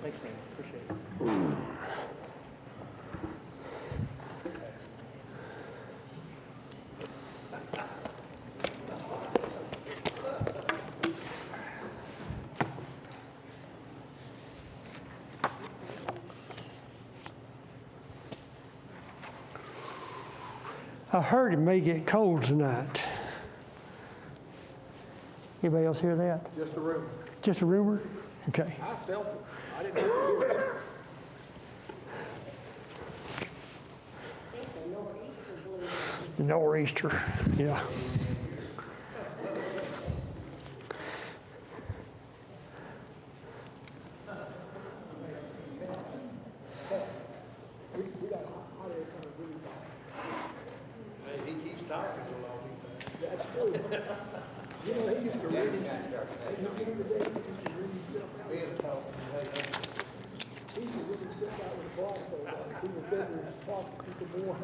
Thanks, man. Appreciate it. I heard it may get cold tonight. Anybody else hear that? Just a rumor. Just a rumor? Okay. I felt it. I didn't hear it. The nor'easter, yeah. Hey, he keeps talking so long. That's true. You know, he used to read it. He used to read himself out. He used to read himself out with a blindfold on. He was better than talking to people more.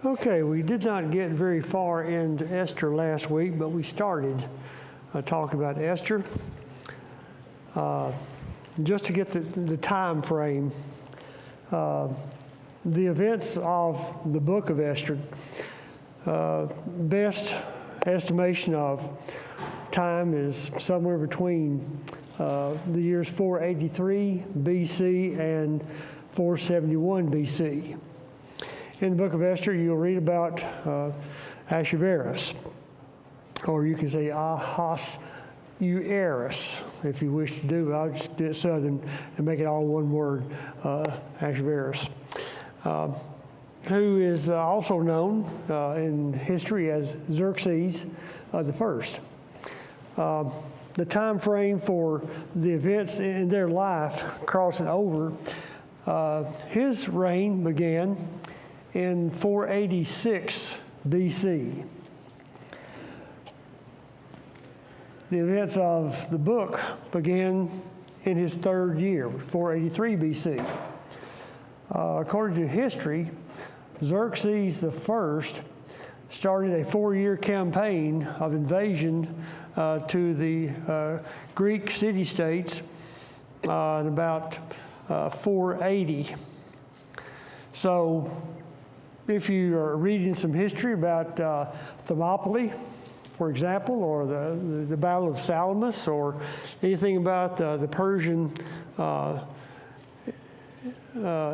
Okay, we did not get very far into Esther last week, but we started talking about Esther. Just to get the time frame, the events of the book of Esther, best estimation of time is somewhere between the years 483 BC and 471 BC. In the book of Esther, you'll read about Ahasuerus, or you can say Ahasuerus, if you wish to do it. I'll just do it southern and make it all one word, Ahasuerus, who is also known in history as Xerxes the First. The time frame for the events in their life crossing over, his reign began in 486 BC. The events of the book began in his third year, 483 BC. According to history, Xerxes the First started a 4-year campaign of invasion to the Greek city-states in about 480. So, if you are reading some history about Thermopylae, for example, or the Battle of Salamis, or anything about the Persian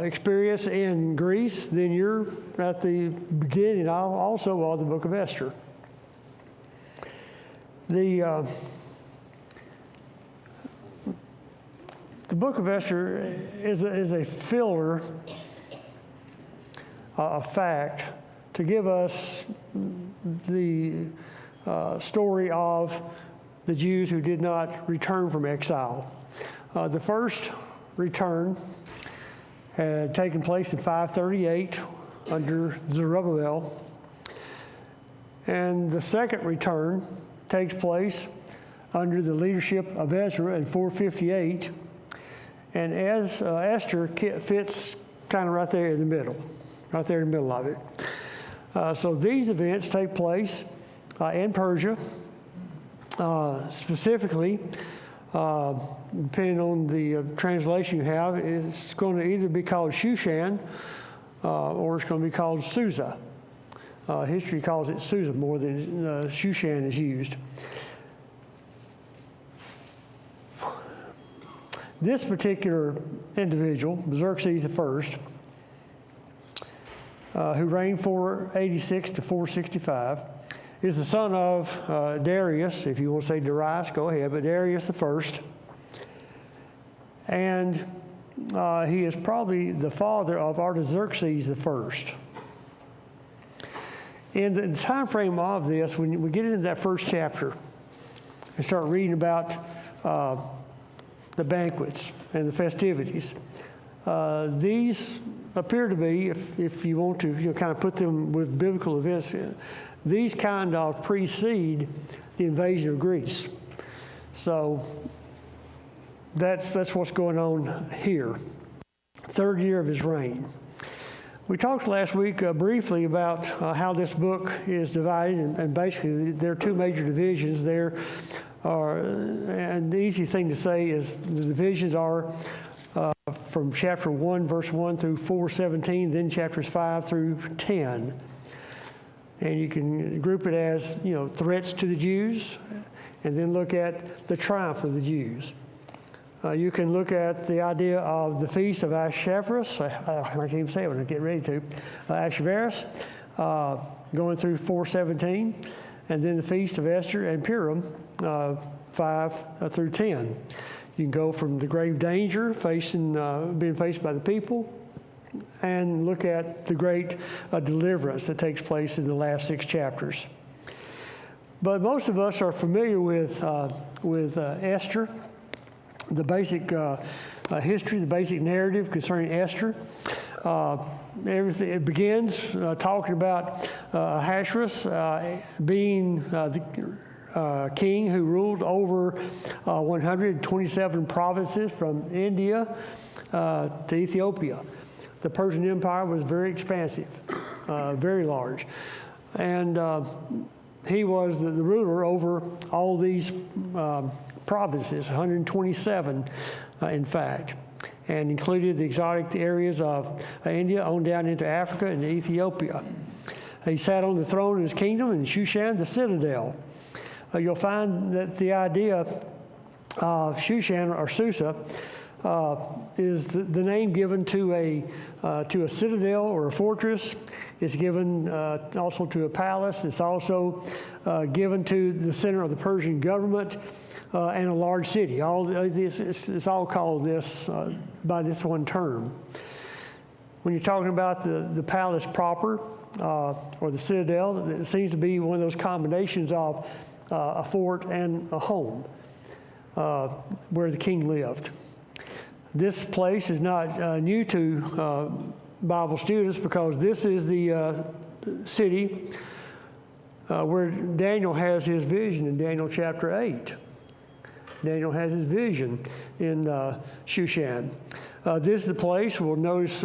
experience in Greece, then you're at the beginning also of the book of Esther. The book of Esther is a filler, a fact, to give us the story of the Jews who did not return from exile. The first return had taken place in 538 under Zerubbabel, and the second return takes place under the leadership of Ezra in 458, and as Esther fits kind of right there in the middle of it. So these events take place in Persia, specifically, depending on the translation you have, it's going to either be called Shushan or it's going to be called Susa. History calls it Susa more than Shushan is used. This particular individual, Xerxes I, who reigned 486 to 465, is the son of Darius. If you want to say Darius, go ahead, but Darius I. And he is probably the father of Artaxerxes I. In the time frame of this, when we get into that first chapter and start reading about the banquets and the festivities, these appear to be, if you want to kind of put them with biblical events, these kind of precede the invasion of Greece. So that's what's going on here. third year of his reign. We talked last week briefly about how this book is divided, and basically there are two major divisions there. And the easy thing to say is the divisions are from chapter 1, verse 1 through 4:17, then chapters 5 through 10. And you can group it as, threats to the Jews, and then look at the triumph of the Jews. You can look at the idea of the feast of Asheverus. I can't even say it when I get ready to. Asheverus, going through 4:17, and then the feast of Esther and Purim, 5 through 10. You can go from the grave danger being faced by the people, and look at the great deliverance that takes place in the last 6 chapters. But most of us are familiar with Esther, the basic history, the basic narrative concerning Esther. It begins talking about Ahasuerus being the king who ruled over 127 provinces from India to Ethiopia. The Persian Empire was very expansive, very large. And he was the ruler over all these provinces, 127 in fact, and included the exotic areas of India on down into Africa and Ethiopia. He sat on the throne of his kingdom in Shushan, the citadel. You'll find that the idea of Shushan or Susa is the name given to a citadel or a fortress. It's given also to a palace. It's also given to the center of the Persian government and a large city. All this, it's all called this by this one term. When you're talking about the palace proper or the citadel, it seems to be one of those combinations of a fort and a home where the king lived. This place is not new to Bible students because this is the city where Daniel has his vision in Daniel chapter 8. Daniel has his vision in Shushan. This is the place, we'll notice,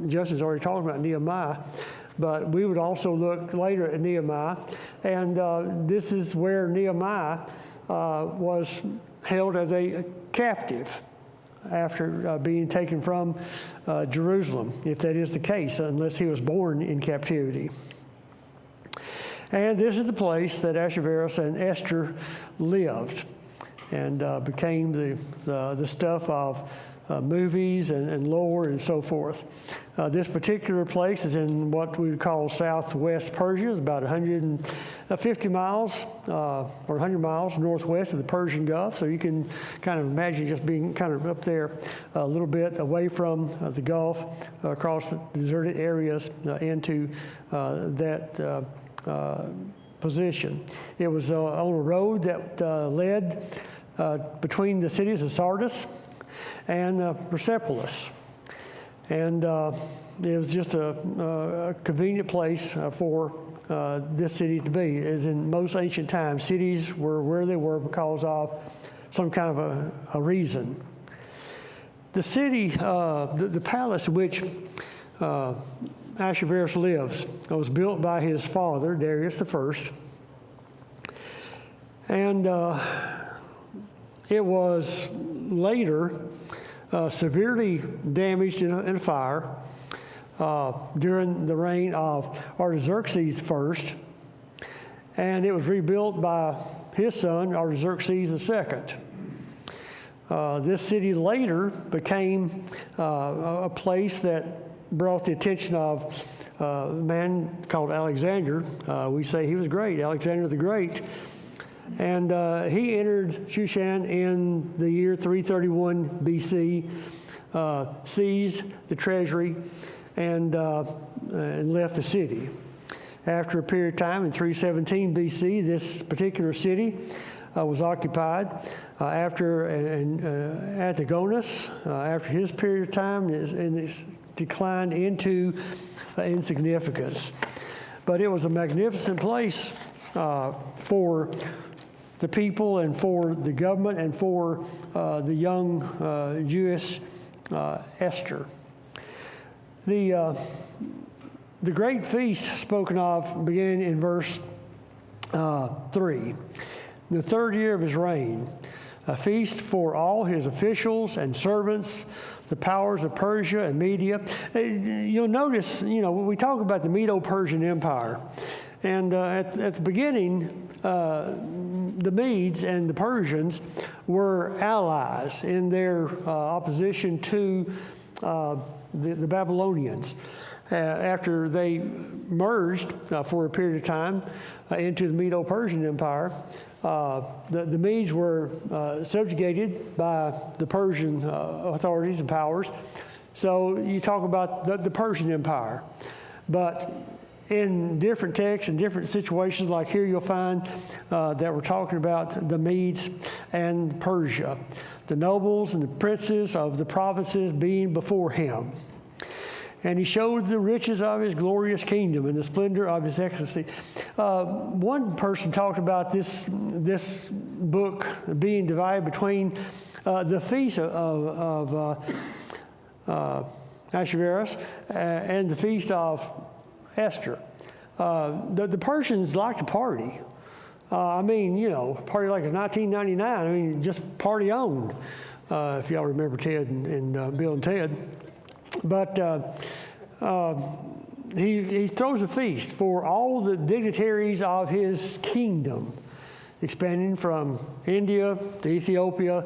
Justin's already talked about Nehemiah, but we would also look later at Nehemiah, and this is where Nehemiah was held as a captive after being taken from Jerusalem, if that is the case, unless he was born in captivity. And this is the place that Ahasuerus and Esther lived, and became the stuff of movies and lore and so forth. This particular place is in what we would call southwest Persia. It's about 150 miles or 100 miles northwest of the Persian Gulf. So you can kind of imagine just being kind of up there a little bit away from the Gulf, across the deserted areas into that position. It was on a road that led between the cities of Sardis and Persepolis. And it was just a convenient place for this city to be. As in most ancient times, cities were where they were because of some kind of a reason. The city, the palace in which Ahasuerus lives was built by his father, Darius I. And it was later severely damaged in a fire during the reign of Artaxerxes I, and it was rebuilt by his son, Artaxerxes II. This city later became a place that brought the attention of a man called Alexander. We say he was great, Alexander the Great. And he entered Shushan in the year 331 BC, seized the treasury, and left the city. After a period of time, in 317 BC, this particular city was occupied. After Antigonus, after his period of time, it declined into insignificance. But it was a magnificent place for the people and for the government and for the young Jewish Esther. The great feast spoken of began in verse 3. The third year of his reign, a feast for all his officials and servants, the powers of Persia and Media. You'll notice, we talk about the Medo-Persian Empire. And at the beginning, the Medes and the Persians were allies in their opposition to the Babylonians. After they merged for a period of time into the Medo-Persian Empire, the Medes were subjugated by the Persian authorities and powers. So you talk about the Persian Empire. But in different texts and different situations, like here you'll find that we're talking about the Medes and Persia, the nobles and the princes of the provinces being before him. And he showed the riches of his glorious kingdom and the splendor of his excellency. One person talked about this book being divided between the feast of Ahasuerus and the feast of Esther. The Persians like to party. Party like it's 1999. Just party on. If y'all remember Ted and Bill and Ted. But he throws a feast for all the dignitaries of his kingdom, expanding from India to Ethiopia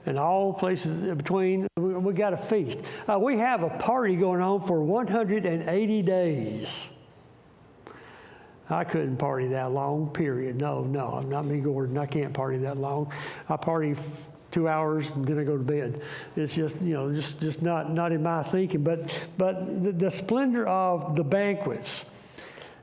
and all places in between. We got a feast. We have a party going on for 180 days. I couldn't party that long, period. No, not me, Gordon. I can't party that long. I party 2 hours and then I go to bed. It's just, just not in my thinking. But the splendor of the banquets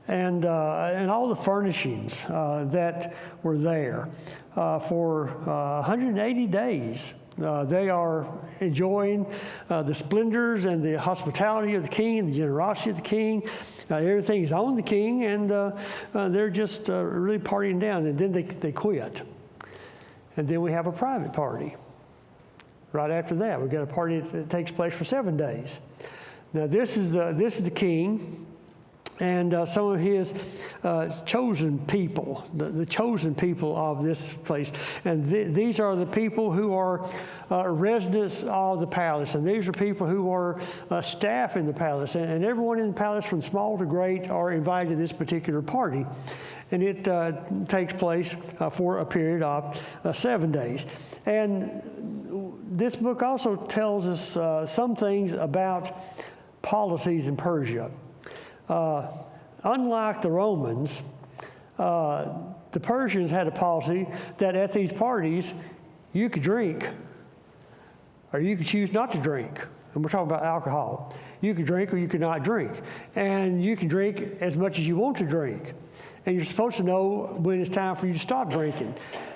and all the furnishings that were there for 180 days. They are enjoying the splendors and the hospitality of the king, the generosity of the king. Everything is on the king, and they're just really partying down. And then they quit. And then we have a private party. Right after that, we've got a party that takes place for 7 days. Now, this is the king and some of his chosen people, the chosen people of this place. And these are the people who are residents of the palace. And these are people who are staff in the palace. And everyone in the palace, from small to great, are invited to this particular party. And it takes place for a period of 7 days. And this book also tells us some things about policies in Persia. Unlike the Romans, the Persians had a policy that at these parties, you could drink or you could choose not to drink. And we're talking about alcohol. You could drink or you could not drink. And you can drink as much as you want to drink. And you're supposed to know when it's time for you to stop drinking.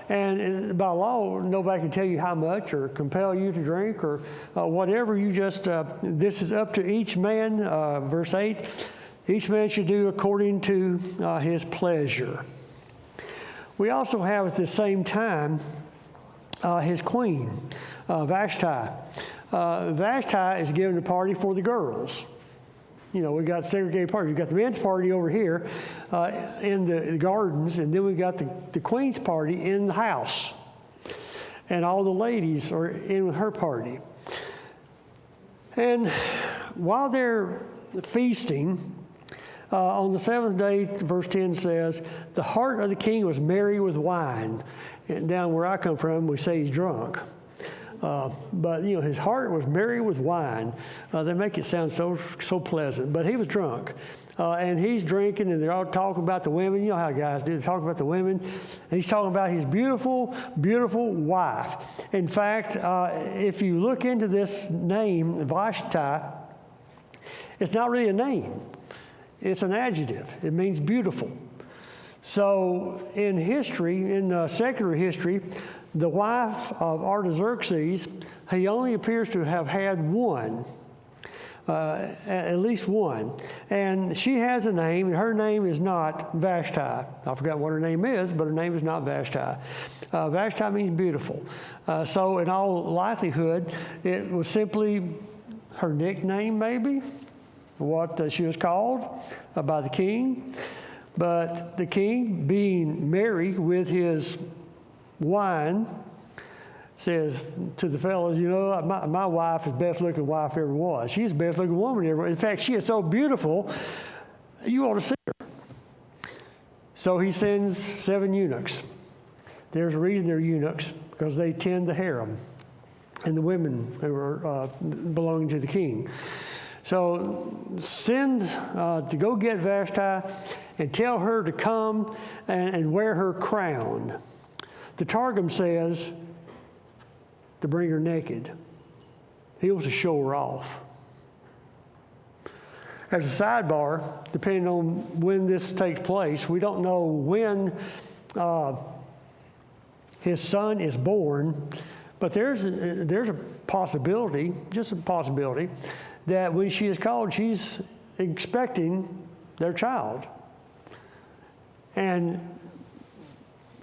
And by law, nobody can tell you how much or compel you to drink or whatever. You just, this is up to each man, verse 8. Each man should do according to his pleasure. We also have at the same time his queen, Vashti. Vashti is giving a party for the girls. We've got segregated parties. We've got the men's party over here in the gardens, and then we've got the queen's party in the house. And all the ladies are in with her party. And while they're feasting, on the seventh day, verse 10 says, the heart of the king was merry with wine. And down where I come from, we say he's drunk. But his heart was merry with wine. They make it sound so pleasant. But he was drunk. And he's drinking, and they're all talking about the women. You know how guys do. They talk about the women. And he's talking about his beautiful, beautiful wife. In fact, if you look into this name, Vashti, it's not really a name. It's an adjective. It means beautiful. So in history, in secular history, the wife of Artaxerxes, he only appears to have had one, at least one. And she has a name, and her name is not Vashti. I forgot what her name is, but her name is not Vashti. Vashti means beautiful. So in all likelihood, it was simply her nickname maybe, what she was called by the king. But the king, being merry with his wine, says to the fellows, you know, my wife is the best looking wife ever was. She's the best looking woman ever. In fact, she is so beautiful, you ought to see her. So he sends 7 eunuchs. There's a reason they're eunuchs, because they tend the harem and the women who are belonging to the king. So send to go get Vashti and tell her to come and wear her crown. The Targum says to bring her naked. He wants to show her off. As a sidebar, depending on when this takes place, we don't know when his son is born, but there's a possibility, just a possibility, that when she is called, she's expecting their child. And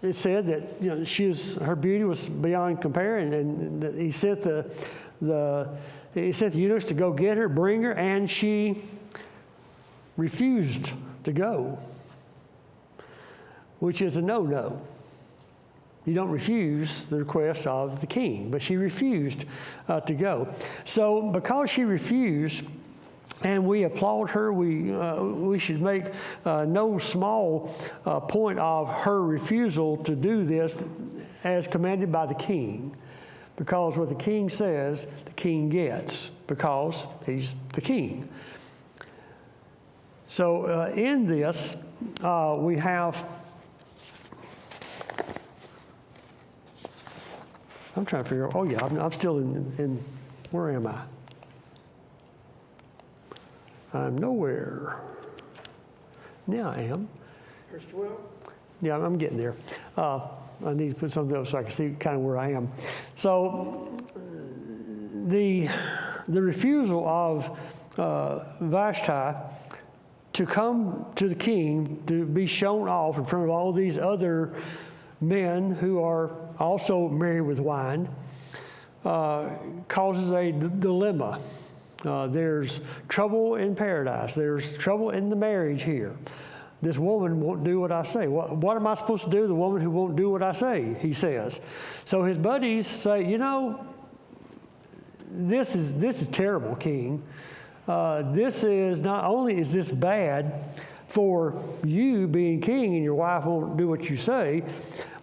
it said that, you know, her beauty was beyond compare, and he sent the eunuchs to go get her, bring her, and she refused to go, which is a no-no. You don't refuse the request of the king, but she refused to go. So because she refused, and we applaud her, we should make no small point of her refusal to do this as commanded by the king. Because what the king says, the king gets, because he's the king. So in this, we have, I'm trying to figure out, oh yeah, I'm still in where am I? I'm nowhere. Now I am. Verse 12. Yeah, I'm getting there. I need to put something else so I can see kind of where I am. So the refusal of Vashti to come to the king to be shown off in front of all these other men who are also married with wine causes a dilemma. There's trouble in paradise. There's trouble in the marriage here. This woman won't do what I say. What am I supposed to do? The woman who won't do what I say, he says. So his buddies say, you know, this is terrible, king. This is not only is this bad for you being king and your wife won't do what you say,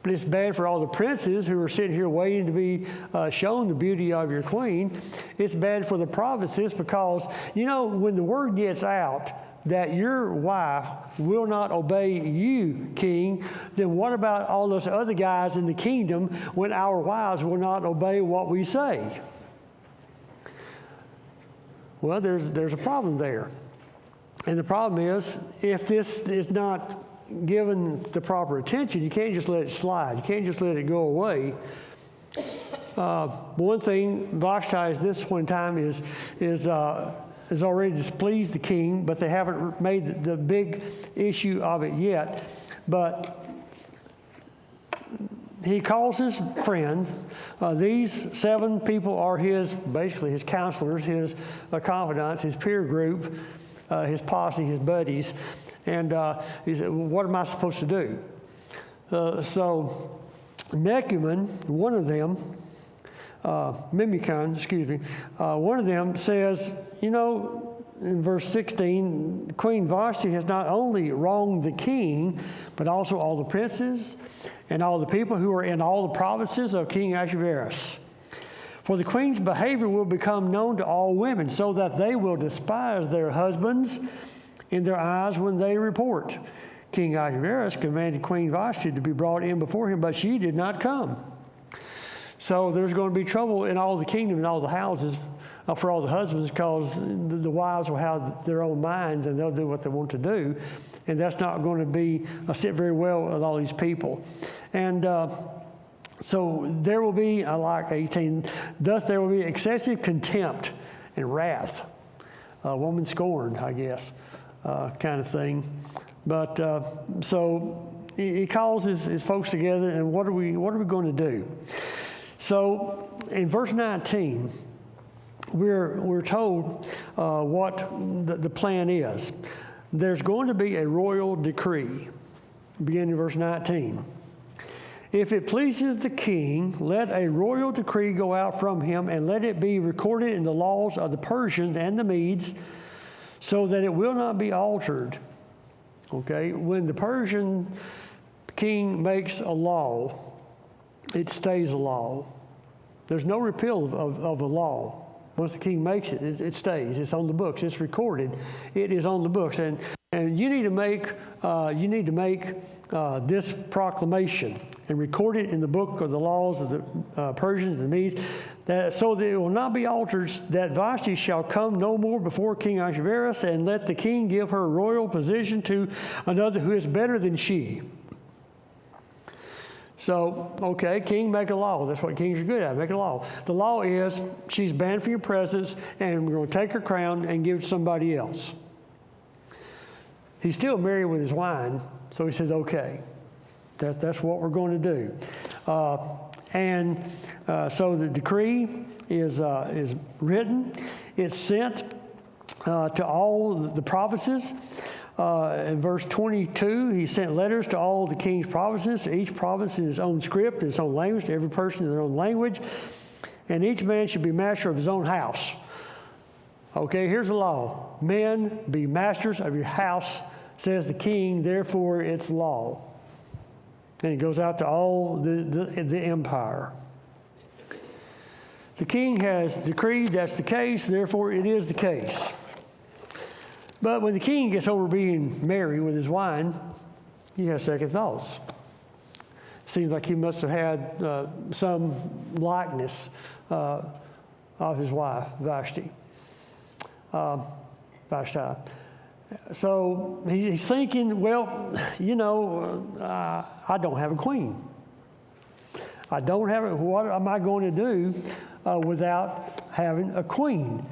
but it's bad for all the princes who are sitting here waiting to be shown the beauty of your queen. It's bad for the provinces because, you know, when the word gets out that your wife will not obey you, king, then what about all those other guys in the kingdom when our wives will not obey what we say? Well, there's a problem there. And the problem is, if this is not given the proper attention, you can't just let it slide. You can't just let it go away. One thing Vashti at this point in time is already displeased the king, but they haven't made the big issue of it yet. But he calls his friends. These 7 people are basically his counselors, his confidants, his peer group, his posse, his buddies. And he said, well, what am I supposed to do? So Mecumen, one of them, one of them says, you know, in verse 16, Queen Vashti has not only wronged the king, but also all the princes and all the people who are in all the provinces of King Ahasuerus. For the queen's behavior will become known to all women, so that they will despise their husbands in their eyes when they report. King Ahasuerus commanded Queen Vashti to be brought in before him, but she did not come. So there's going to be trouble in all the kingdom and all the houses for all the husbands, because the wives will have their own minds and they'll do what they want to do. And that's not going to be sit very well with all these people. And so there will be, I like 18, thus there will be excessive contempt and wrath. Woman scorned, I guess, kind of thing. But so he calls his folks together, and what are we going to do? So in verse 19, we're told what the plan is. There's going to be a royal decree, beginning in verse 19. If it pleases the king, let a royal decree go out from him, and let it be recorded in the laws of the Persians and the Medes, so that it will not be altered. Okay, when the Persian king makes a law, it stays a law. There's no repeal of a law. Once the king makes it, it stays. It's on the books. It's recorded. It is on the books, and you need to make this proclamation and record it in the book of the laws of the Persians and the Medes, that so that it will not be altered. That Vashti shall come no more before King Ahasuerus, and let the king give her royal position to another who is better than she. So, okay, king, make a law. That's what kings are good at, make a law. The law is she's banned from your presence, and we're going to take her crown and give it to somebody else. He's still married with his wine, so he says, okay, that's what we're going to do. So the decree is written. It's sent to all the provinces. In verse 22, he sent letters to all the king's provinces, to each province in his own script, its own language, to every person in their own language. And each man should be master of his own house. Okay, here's the law. Men, be masters of your house, says the king, therefore it's law. And it goes out to all the empire. The king has decreed that's the case, therefore it is the case. But when the king gets over being merry with his wine, he has second thoughts. Seems like he must have had some likeness of his wife, Vashti. So he's thinking, well, I don't have a queen. I don't have it. What am I going to do without having a queen?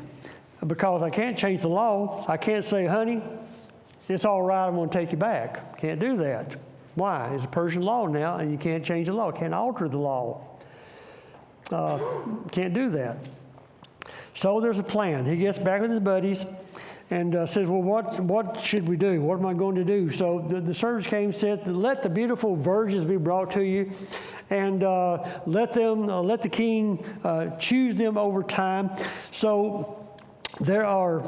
Because I can't change the law. I can't say, honey, it's all right, I'm going to take you back. Can't do that. Why? It's a Persian law now, and you can't change the law. Can't alter the law. Can't do that. So there's a plan. He gets back with his buddies and says, well, what should we do? What am I going to do? So the servants came and said, let the beautiful virgins be brought to you, and let the king choose them over time. So there are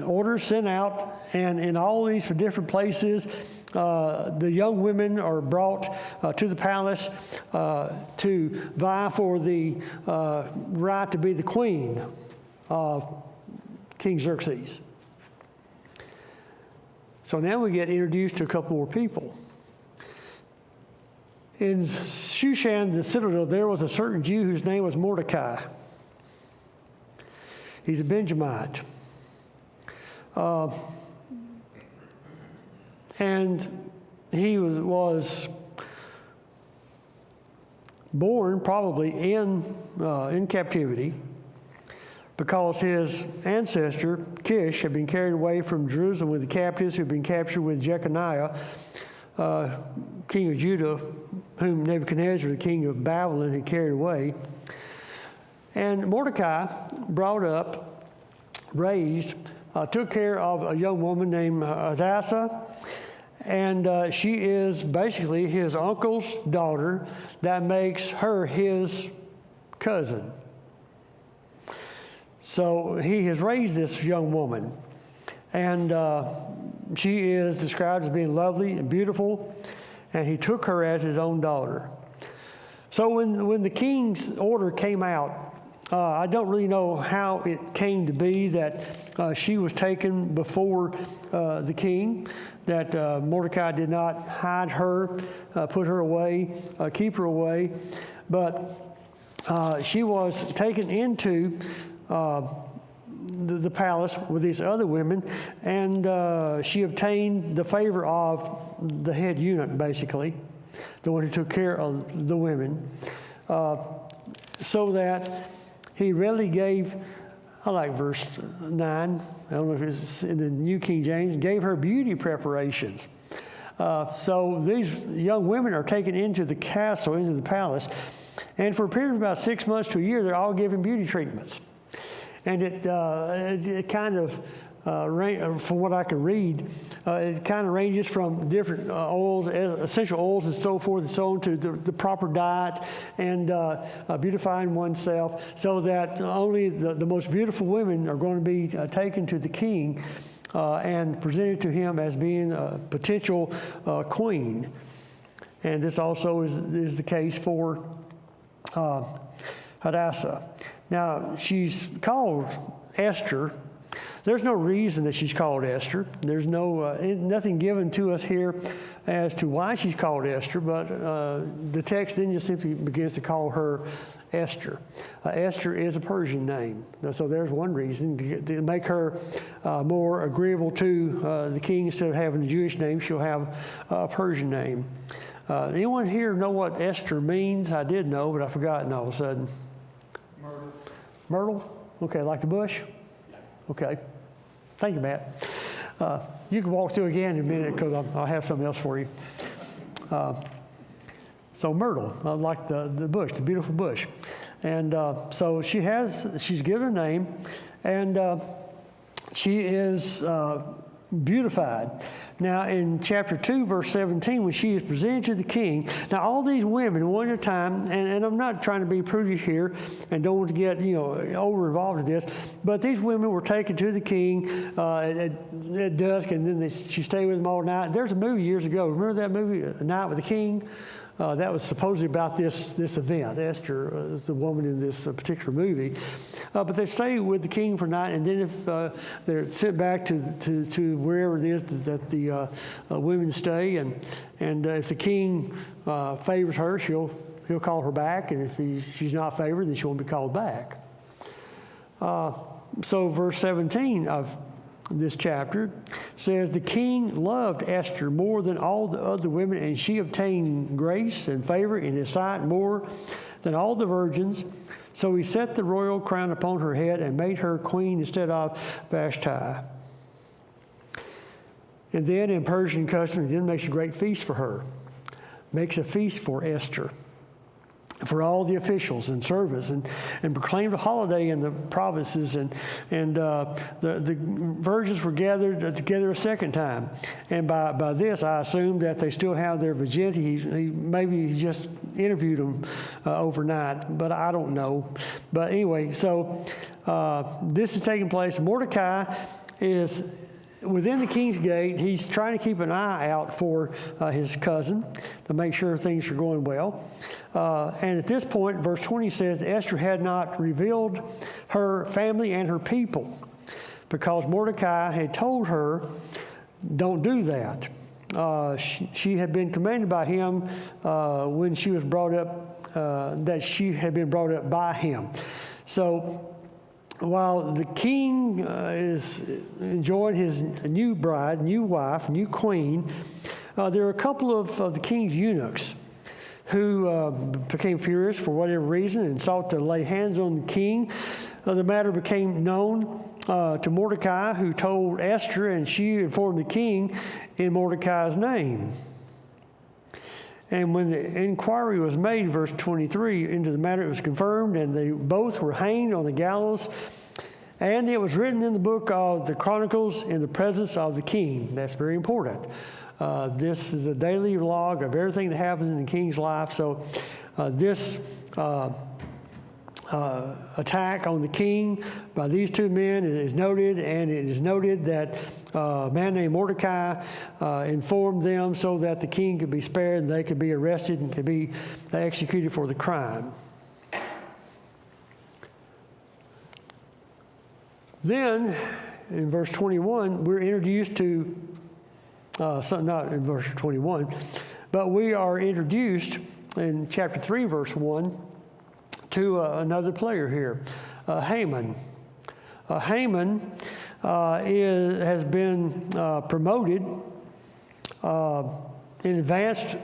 orders sent out, and in all these different places, the young women are brought to the palace to vie for the right to be the queen of King Xerxes. So now we get introduced to a couple more people. In Shushan, the citadel, there was a certain Jew whose name was Mordecai. He's a Benjamite. And he was born probably in captivity, because his ancestor, Kish, had been carried away from Jerusalem with the captives who had been captured with Jeconiah, king of Judah, whom Nebuchadnezzar, the king of Babylon, had carried away. And Mordecai brought up, raised, took care of a young woman named Hadassah, and she is basically his uncle's daughter. That makes her his cousin. So he has raised this young woman, and she is described as being lovely and beautiful, and he took her as his own daughter. So when the king's order came out, I don't really know how it came to be that she was taken before the king, that Mordecai did not hide her, put her away, keep her away, but she was taken into the palace with these other women, and she obtained the favor of the head eunuch, basically, the one who took care of the women, so that he readily gave, I like verse 9, I don't know if it's in the New King James, gave her beauty preparations. So these young women are taken into the castle, into the palace, and for a period of about 6 months to a year, they're all given beauty treatments. And it kind of, from what I can read, it kind of ranges from different oils, essential oils and so forth and so on, to the proper diet and beautifying oneself, so that only the most beautiful women are going to be taken to the king and presented to him as being a potential queen. And this also is the case for Hadassah. Now, she's called Esther. There's no reason that she's called Esther. There's nothing given to us here as to why she's called Esther, but the text then just simply begins to call her Esther. Esther is a Persian name, so there's one reason to make her more agreeable to the king. Instead of having a Jewish name, she'll have a Persian name. Anyone here know what Esther means? I did know, but I've forgotten all of a sudden. Myrtle. Myrtle? Okay, like the bush? Okay. Thank you, Matt. You can walk through again in a minute because I'll have something else for you. So myrtle, like the bush, the beautiful bush. And so she's given a name, and she is beautified. Now, in chapter 2, verse 17, when she is presented to the king, now all these women, one at a time, and I'm not trying to be prudish here and don't want to get, over involved in this, but these women were taken to the king at dusk, and then she stayed with them all night. There's a movie years ago. Remember that movie, A Night with the King? That was supposedly about this event. Esther is the woman in this particular movie. But they stay with the king for a night, and then if they're sent back to wherever it is that the women stay, and if the king favors her, he'll call her back, and if she's not favored, then she won't be called back. So verse 17 of this chapter says, the king loved Esther more than all the other women, and she obtained grace and favor in his sight more than all the virgins. So he set the royal crown upon her head and made her queen instead of Vashti. And then in Persian custom, he then makes a great feast for her. Makes a feast for Esther, for all the officials and servants, and proclaimed a holiday in the provinces, and the virgins were gathered together a second time. And by this, I assume that they still have their virginity. Maybe he just interviewed them overnight, but I don't know. But anyway, so this is taking place. Mordecai is within the king's gate. He's trying to keep an eye out for his cousin to make sure things are going well. And at this point, verse 20 says that Esther had not revealed her family and her people because Mordecai had told her, don't do that. She had been commanded by him when she was brought up, that she had been brought up by him. So while the king is enjoying his new bride, new wife, new queen, there are a couple of the king's eunuchs who became furious for whatever reason and sought to lay hands on the king. The matter became known to Mordecai, who told Esther, and she informed the king in Mordecai's name. And when the inquiry was made, verse 23, into the matter, it was confirmed, and they both were hanged on the gallows. And it was written in the book of the Chronicles in the presence of the king. That's very important. This is a daily log of everything that happens in the king's life. So this attack on the king by these two men is noted, and it is noted that a man named Mordecai informed them so that the king could be spared and they could be arrested and could be executed for the crime. Then, in verse 21, we're introduced to, not in verse 21, but we are introduced in chapter 3, verse 1, to another player here, Haman. Haman has been promoted in advance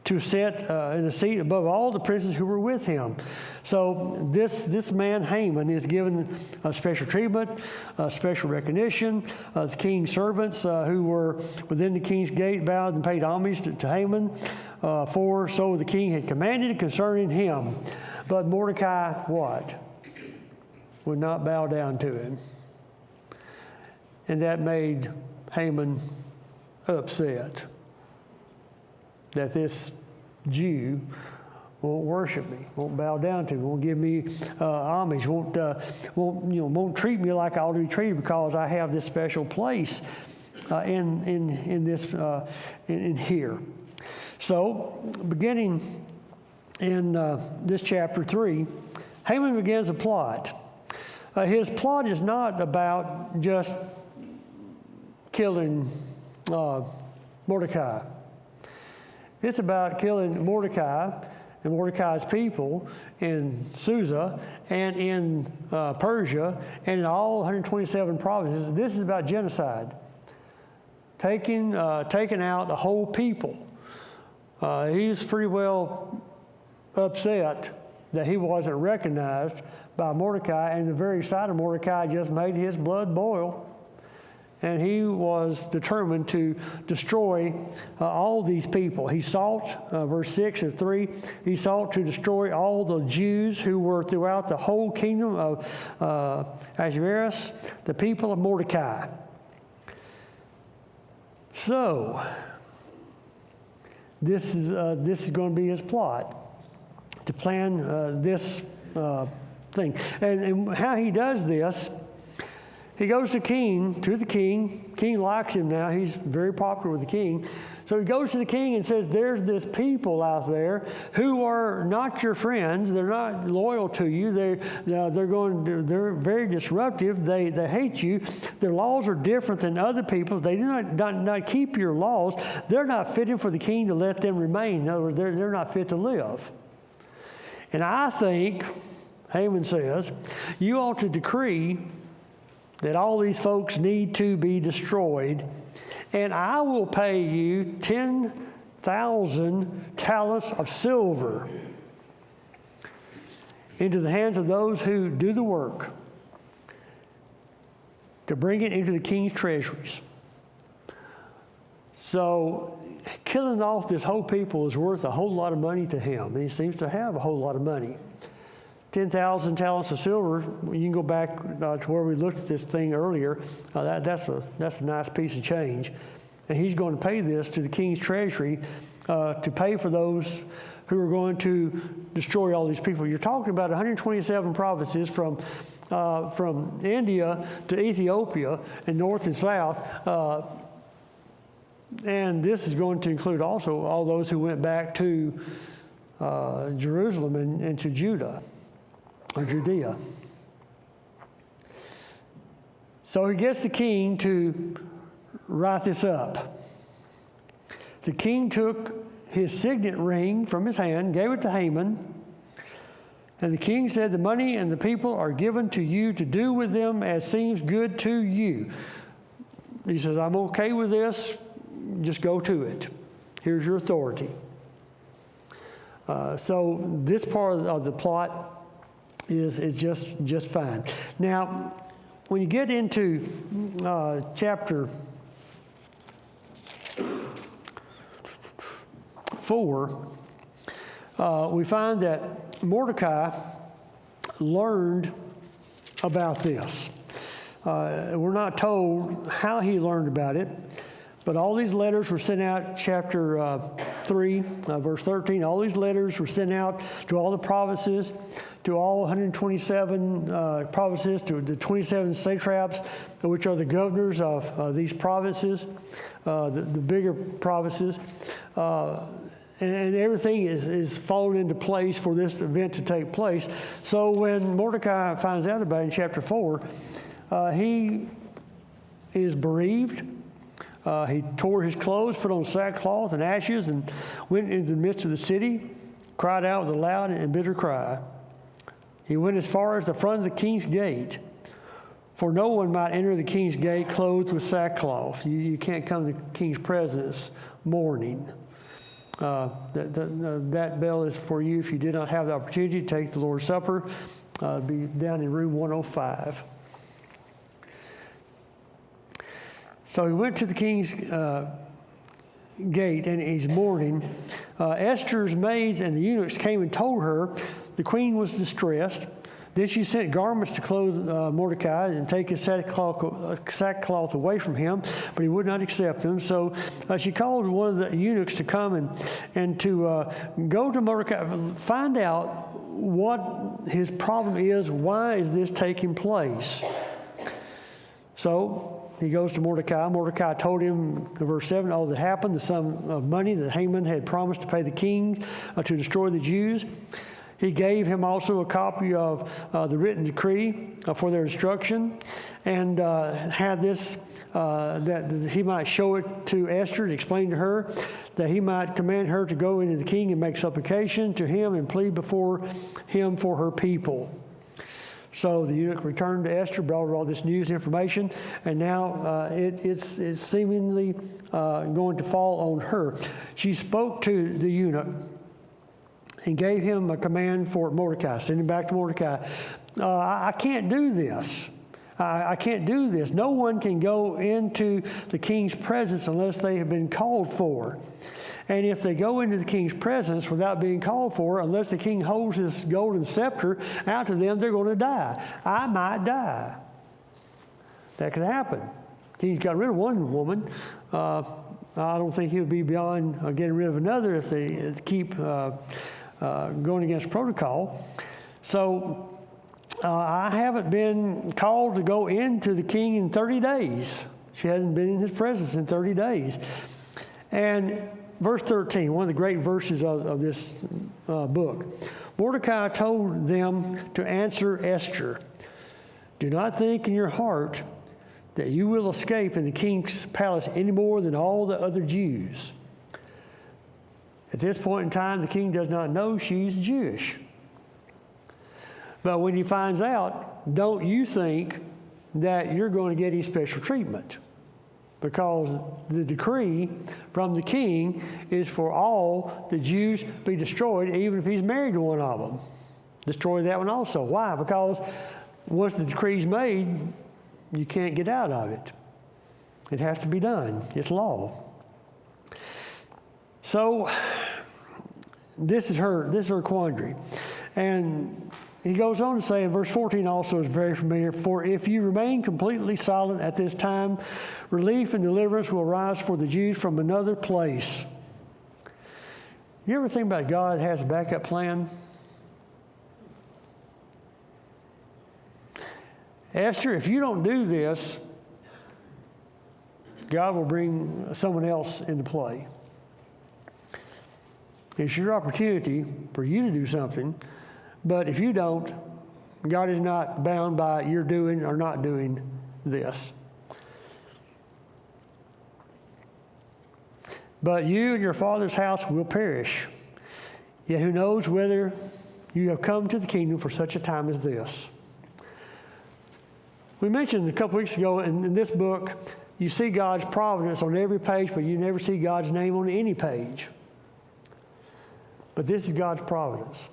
to sit in a seat above all the princes who were with him. So this man, Haman, is given a special treatment, special recognition. The king's servants who were within the king's gate bowed and paid homage to Haman, for so the king had commanded concerning him. But Mordecai, what? would not bow down to him. And that made Haman upset that this Jew won't worship me, won't bow down to me, won't give me homage, won't treat me like I ought to be treated because I have this special place in here. So, beginning in this chapter 3, Haman begins a plot. His plot is not about just killing Mordecai. It's about killing Mordecai and Mordecai's people in Susa and in Persia and in all 127 provinces. This is about genocide, taking out the whole people. He's pretty well upset that he wasn't recognized by Mordecai, and the very sight of Mordecai just made his blood boil. And he was determined to destroy all these people. He sought, verse 6 of 3, he sought to destroy all the Jews who were throughout the whole kingdom of Ahasuerus, the people of Mordecai. So, this is going to be his plot, to plan this thing. And how he does this, he goes to the king. King likes him now. He's very popular with the king. So he goes to the king and says, there's this people out there who are not your friends. They're not loyal to you. They're very disruptive. They hate you. Their laws are different than other people's. They do not keep your laws. They're not fitting for the king to let them remain. In other words, they're not fit to live. And I think, Haman says, you ought to decree that all these folks need to be destroyed, and I will pay you 10,000 talents of silver into the hands of those who do the work to bring it into the king's treasuries. So killing off this whole people is worth a whole lot of money to him, and he seems to have a whole lot of money. 10,000 talents of silver, you can go back to where we looked at this thing earlier. That's a nice piece of change. And he's going to pay this to the king's treasury to pay for those who are going to destroy all these people. You're talking about 127 provinces from India to Ethiopia and north and south. And this is going to include also all those who went back to Jerusalem and to Judah. Or Judea. So he gets the king to write this up. The king took his signet ring from his hand, gave it to Haman, and the king said, the money and the people are given to you to do with them as seems good to you. He says, I'm okay with this, just go to it. Here's your authority. So this part of the plot is just fine. Now, when you get into chapter 4, we find that Mordecai learned about this. We're not told how he learned about it, but all these letters were sent out, chapter 3, verse 13, all these letters were sent out to all the provinces, to all 127 provinces, to the 27 satraps, which are the governors of these provinces, the bigger provinces. And everything is fallen into place for this event to take place. So when Mordecai finds out about it in chapter 4, he is bereaved. He tore his clothes, put on sackcloth and ashes, and went into the midst of the city, cried out with a loud and bitter cry. He went as far as the front of the king's gate, for no one might enter the king's gate clothed with sackcloth. You can't come to the king's presence mourning. That bell is for you if you did not have the opportunity to take the Lord's Supper. Be down in room 105. So he went to the king's gate, and he's mourning. Esther's maids and the eunuchs came and told her the queen was distressed. Then she sent garments to clothe Mordecai and take his sackcloth away from him, but he would not accept them. So she called one of the eunuchs to come and to go to Mordecai, find out what his problem is, why is this taking place. So he goes to Mordecai. Mordecai told him, in verse 7, all that happened, the sum of money that Haman had promised to pay the king to destroy the Jews. He gave him also a copy of the written decree for their destruction, and had this, that he might show it to Esther and explain to her, that he might command her to go into the king and make supplication to him and plead before him for her people. So the eunuch returned to Esther, brought her all this news and information, and now it's seemingly going to fall on her. She spoke to the eunuch and gave him a command for Mordecai, send him back to Mordecai. I can't do this. I can't do this. No one can go into the king's presence unless they have been called for. And if they go into the king's presence without being called for, unless the king holds his golden scepter out to them, they're going to die. I might die. That could happen. King's got rid of one woman. I don't think he would be beyond getting rid of another if they keep going against protocol. So I haven't been called to go into the king in 30 days. She hasn't been in his presence in 30 days. And verse 13, one of the great verses of this book. Mordecai told them to answer Esther, do not think in your heart that you will escape in the king's palace any more than all the other Jews. At this point in time, the king does not know she's Jewish. But when he finds out, don't you think that you're going to get any special treatment? Because the decree from the king is for all the Jews to be destroyed, even if he's married to one of them. Destroy that one also. Why? Because once the decree's made, you can't get out of it. It has to be done. It's law. So this is her quandary. And he goes on to say in verse 14 also is very familiar, for if you remain completely silent at this time, relief and deliverance will arise for the Jews from another place. You ever think about God has a backup plan? Esther, if you don't do this, God will bring someone else into play. It's your opportunity for you to do something, but if you don't, God is not bound by your doing or not doing this. But you and your father's house will perish. Yet who knows whether you have come to the kingdom for such a time as this. We mentioned a couple weeks ago in this book, you see God's providence on every page, but you never see God's name on any page. But this is God's providence.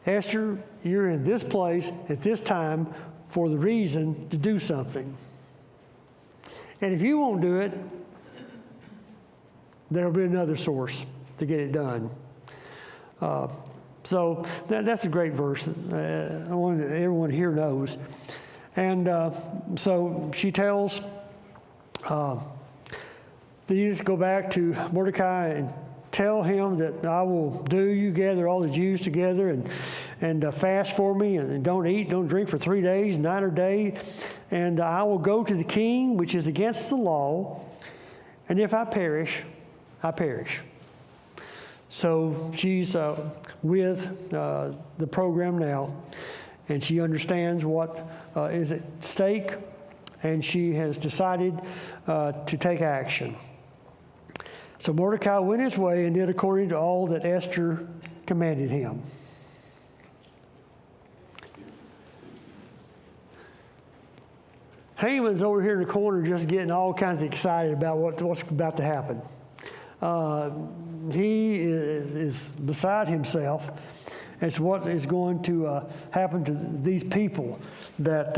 Esther, you're in this place at this time for the reason to do something. And if you won't do it, there'll be another source to get it done. So that's a great verse. One that everyone here knows. And so she tells the eunuch to go back to Mordecai and tell him that I will do you gather all the Jews together and fast for me and don't eat, don't drink for 3 days, night or day. And I will go to the king, which is against the law. And if I perish, I perish. So she's with the program now, and she understands what is at stake, and she has decided to take action. So Mordecai went his way and did according to all that Esther commanded him. Haman's over here in the corner just getting all kinds of excited about what's about to happen. He is beside himself as to what is going to happen to these people that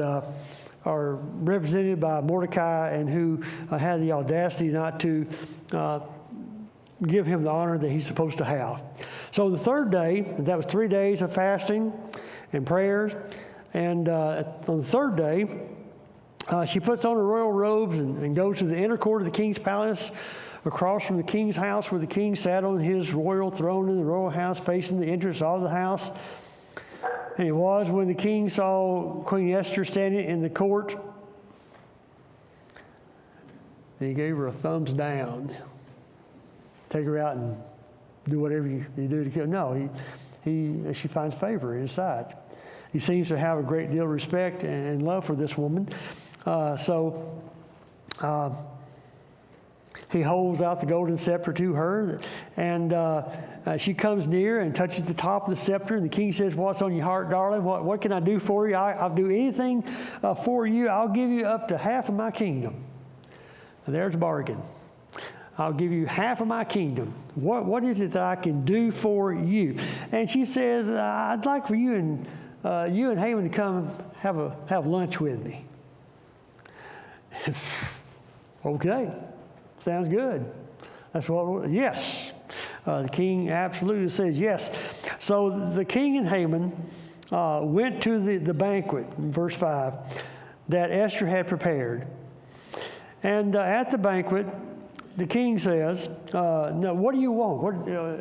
are represented by Mordecai and who had the audacity not to give him the honor that he's supposed to have. So the third day, that was 3 days of fasting and prayers, And on the third day, she puts on her royal robes and goes to the inner court of the king's palace, across from the king's house, where the king sat on his royal throne in the royal house, facing the entrance of the house. And it was when the king saw Queen Esther standing in the court, and he gave her a thumbs down. Take her out and do whatever you do to kill. No, she finds favor in his sight. He seems to have a great deal of respect and love for this woman. He holds out the golden scepter to her, and she comes near and touches the top of the scepter, and the king says, "What's on your heart, darling? What can I do for you? I'll do anything for you. I'll give you up to half of my kingdom." And there's a bargain. I'll give you half of my kingdom. What is it that I can do for you? And she says, "I'd like for you and Haman to come have lunch with me." Okay. Sounds good. That's what, yes. The king absolutely says yes. So the king and Haman went to the banquet, in verse 5, that Esther had prepared. And at the banquet, the king says, "No, what do you want?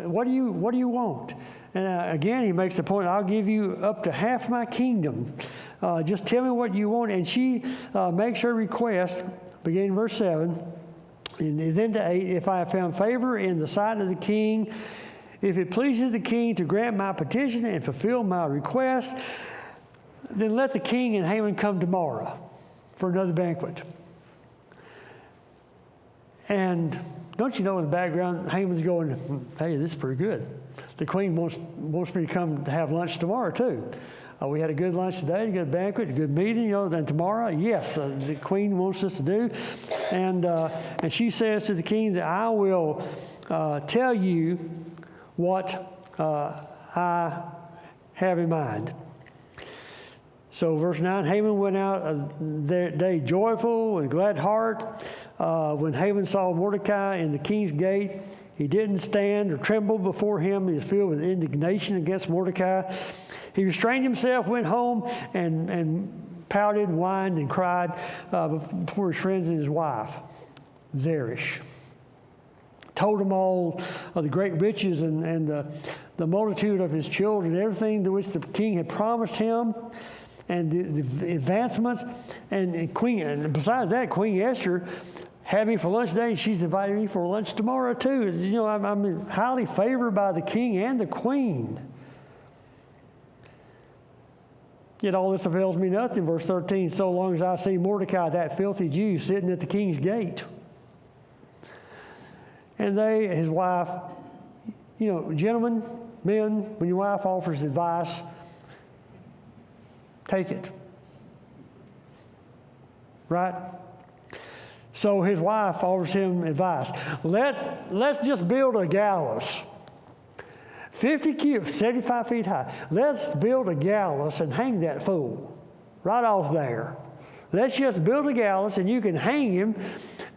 What do you want?" And again, he makes the point, "I'll give you up to half my kingdom. Just tell me what you want." And she makes her request, beginning verse 7. And then to 8, "If I have found favor in the sight of the king, if it pleases the king to grant my petition and fulfill my request, then let the king and Haman come tomorrow for another banquet." And don't you know in the background, Haman's going, "Hey, this is pretty good. The queen wants me to come to have lunch tomorrow too. We had a good lunch today, a good banquet, a good meeting, and tomorrow, yes, the queen wants us to do." And she says to the king that, "I will tell you what I have in mind." So verse 9, "Haman went out that day joyful and glad heart. When Haman saw Mordecai in the king's gate, he didn't stand or tremble before him. He was filled with indignation against Mordecai. He restrained himself, went home, and pouted, whined, and cried before his friends and his wife, Zeresh. Told them all of the great riches and the multitude of his children, everything to which the king had promised him, and the advancements. And besides that, Queen Esther had me for lunch today. She's invited me for lunch tomorrow too. You know, I'm highly favored by the king and the queen. Yet all this avails me nothing, verse 13, so long as I see Mordecai, that filthy Jew, sitting at the king's gate. And his wife, gentlemen, men, when your wife offers advice, take it. Right? So his wife offers him advice. Let's just build a gallows. 50 cubits, 75 feet high. Let's build a gallows and hang that fool right off there. Let's just build a gallows and you can hang him,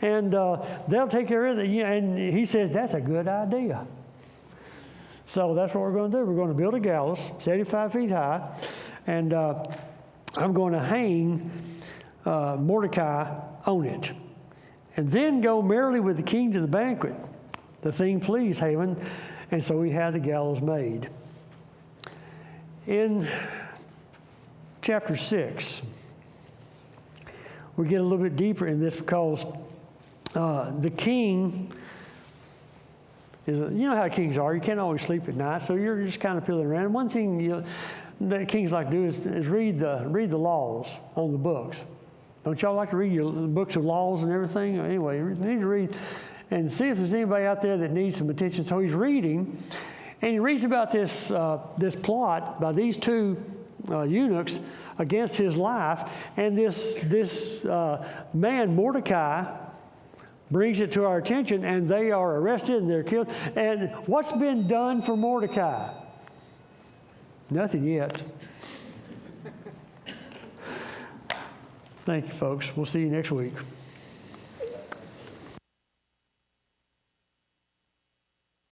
and they'll take care of it. And he says, that's a good idea. So that's what we're going to do. We're going to build a gallows, 75 feet high, and I'm going to hang Mordecai on it. And then go merrily with the king to the banquet. The thing pleased Haman, and so we had the gallows made. In chapter 6, we get a little bit deeper in this because the king is, how kings are. You can't always sleep at night, so you're just kind of feeling around. And one thing that kings like to do is read the laws on the books. Don't y'all like to read your books of laws and everything? Anyway, you need to read and see if there's anybody out there that needs some attention. So he's reading, and he reads about this plot by these two eunuchs against his life, and this man Mordecai brings it to our attention, and they are arrested and they're killed. And what's been done for Mordecai? Nothing yet. Thank you, folks. We'll see you next week.